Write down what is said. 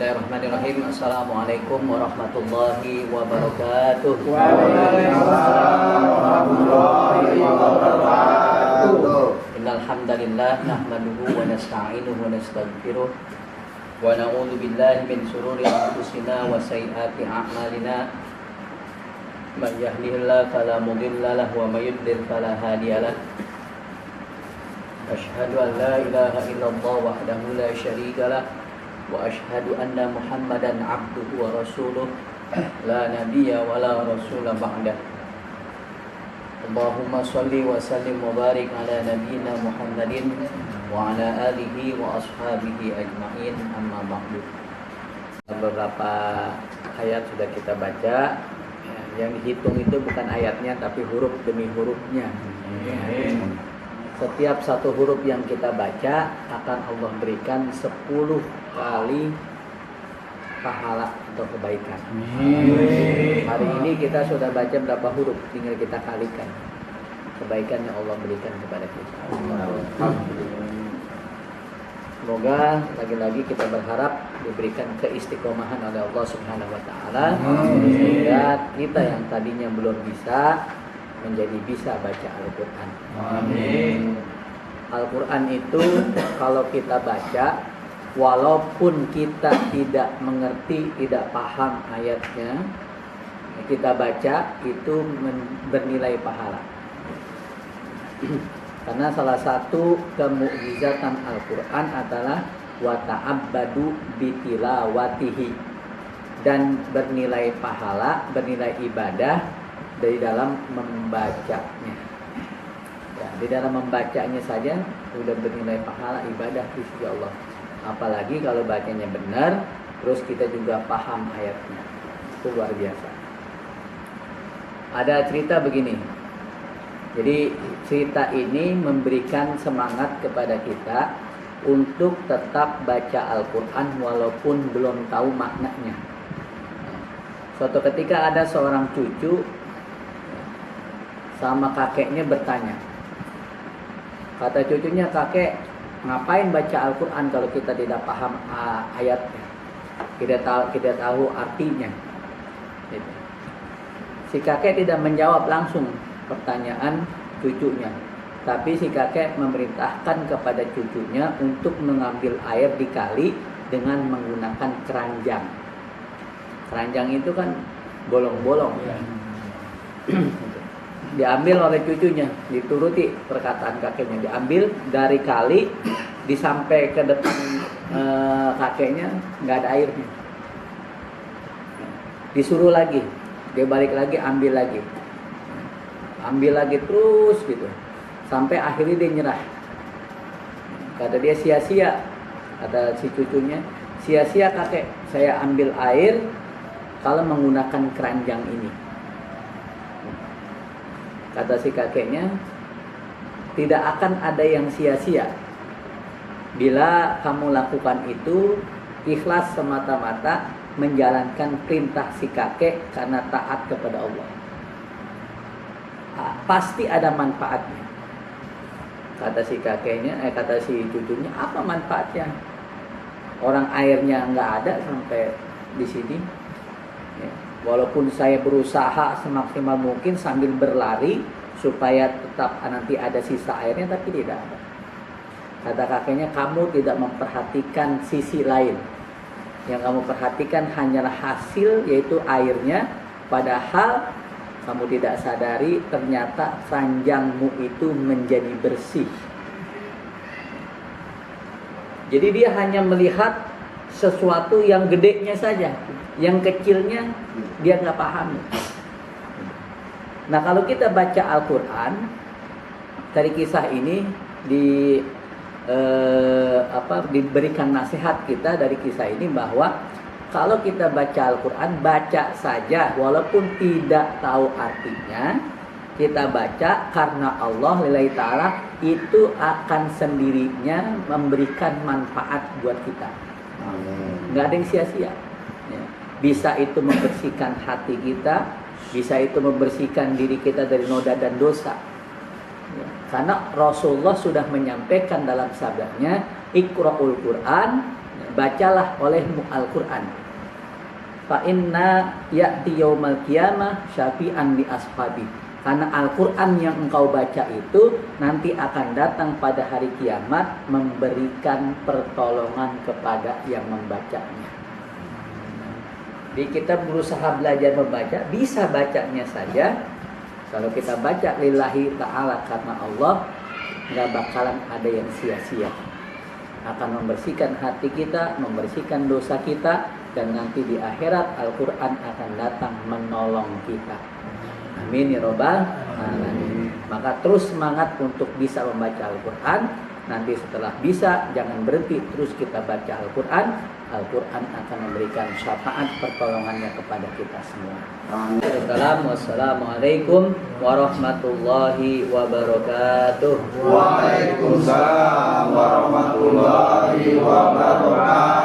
Bismillahirrahmanirrahim. Assalamualaikum warahmatullahi wabarakatuh. Waalaikumsalam warahmatullahi wabarakatuh. Innal hamdalillah nahmaduhu wa nasta'inuhu wa nastaghfiruh wa na'udzu billahi min shururi anfusina wa sayyiati a'malina. Man yahdihillahu fala mudilla lahu wa may yudlil fala hadiya lahu. Asyhadu an la ilaha illallah wahdahu la syarika lahu wa asyhadu anna Muhammadan abduhu wa rasuluh la nabiyya wa la rasula ba'dah. Allahumma shalli wa sallim wa barik ala nabiyyina Muhammadin wa ala alihi wa ashabihi ajma'in, amma ba'du. Beberapa ayat sudah kita baca. Yang dihitung itu bukan ayatnya tapi huruf demi hurufnya. Setiap satu huruf yang kita baca akan Allah berikan 10 kali pahala atau kebaikan. Hari ini kita sudah baca berapa huruf, tinggal kita kalikan kebaikan yang Allah berikan kepada kita. Semoga lagi-lagi kita berharap diberikan keistiqomahan oleh Allah Subhanahu wa taala sehingga kita yang tadinya belum bisa menjadi bisa baca Al-Quran. Amin. Al-Quran itu kalau kita baca, walaupun kita tidak mengerti, tidak paham ayatnya, kita baca itu bernilai pahala. Karena salah satu kemukjizatan Al-Quran adalah wa ta'abbadu bitilawatihi, dan bernilai pahala, bernilai ibadah dari dalam membacanya. Ya, di dalam membacanya saja sudah bernilai pahala ibadah di sisi Allah. Apalagi kalau bacanya benar, terus kita juga paham ayatnya. Itu luar biasa. Ada cerita begini. Jadi cerita ini memberikan semangat kepada kita untuk tetap baca Al-Quran walaupun belum tahu maknanya. Suatu ketika ada seorang cucu sama kakeknya bertanya. Kata cucunya, "Kakek, ngapain baca Al-Quran kalau kita tidak paham ayatnya? Kita tahu artinya." Gitu. Si kakek tidak menjawab langsung pertanyaan cucunya, tapi si kakek memerintahkan kepada cucunya untuk mengambil air di kali dengan menggunakan keranjang. Keranjang itu kan bolong-bolong. Diambil oleh cucunya, dituruti perkataan kakeknya, diambil dari kali, disampai ke depan kakeknya nggak ada airnya. Disuruh lagi, dia balik lagi, ambil lagi terus gitu, sampai akhirnya dia nyerah. Kata dia, sia-sia, kata si cucunya, sia-sia kakek, saya ambil air kalau menggunakan keranjang ini. Kata si kakeknya, tidak akan ada yang sia-sia bila kamu lakukan itu ikhlas semata-mata menjalankan perintah si kakek karena taat kepada Allah. Pasti ada manfaatnya. Kata si kakeknya, kata si cucunya, apa manfaatnya? Orang airnya nggak ada sampai di sini. Ya. Walaupun saya berusaha semaksimal mungkin sambil berlari supaya tetap nanti ada sisa airnya, tapi tidak ada. Kata kakeknya, kamu tidak memperhatikan sisi lain. Yang kamu perhatikan hanyalah hasil, yaitu airnya. Padahal kamu tidak sadari ternyata keranjangmu itu menjadi bersih. Jadi dia hanya melihat sesuatu yang gedenya saja, yang kecilnya dia nggak paham. Nah, kalau kita baca Al-Quran dari kisah ini diberikan nasihat kita dari kisah ini bahwa kalau kita baca Al-Quran, baca saja walaupun tidak tahu artinya, kita baca karena Allah lillahi ta'ala, itu akan sendirinya memberikan manfaat buat kita. Nggak ada yang sia-sia. Ya. Bisa itu membersihkan hati kita, bisa itu membersihkan diri kita dari noda dan dosa. Ya. Karena Rasulullah sudah menyampaikan dalam sabdanya, Iqra'ul Quran, ya, bacalah olehmu Al-Quran. Fa inna ya'ti yaumal qiyamah syafi'an li ashabi. Karena Al-Quran yang engkau baca itu nanti akan datang pada hari kiamat memberikan pertolongan kepada yang membacanya. Jadi kita berusaha belajar membaca, bisa bacanya saja. Kalau kita baca lillahi ta'ala karena Allah, nggak bakalan ada yang sia-sia. Akan membersihkan hati kita, membersihkan dosa kita, dan nanti di akhirat Al-Quran akan datang menolong kita. Amin ya robbal alamin. Maka terus semangat untuk bisa membaca Al-Quran. Nanti setelah bisa, jangan berhenti, terus kita baca Al-Quran. Al-Quran akan memberikan syafaat pertolongannya kepada kita semua. Wassalamualaikum warahmatullahi wabarakatuh. Waalaikumsalam warahmatullahi wabarakatuh.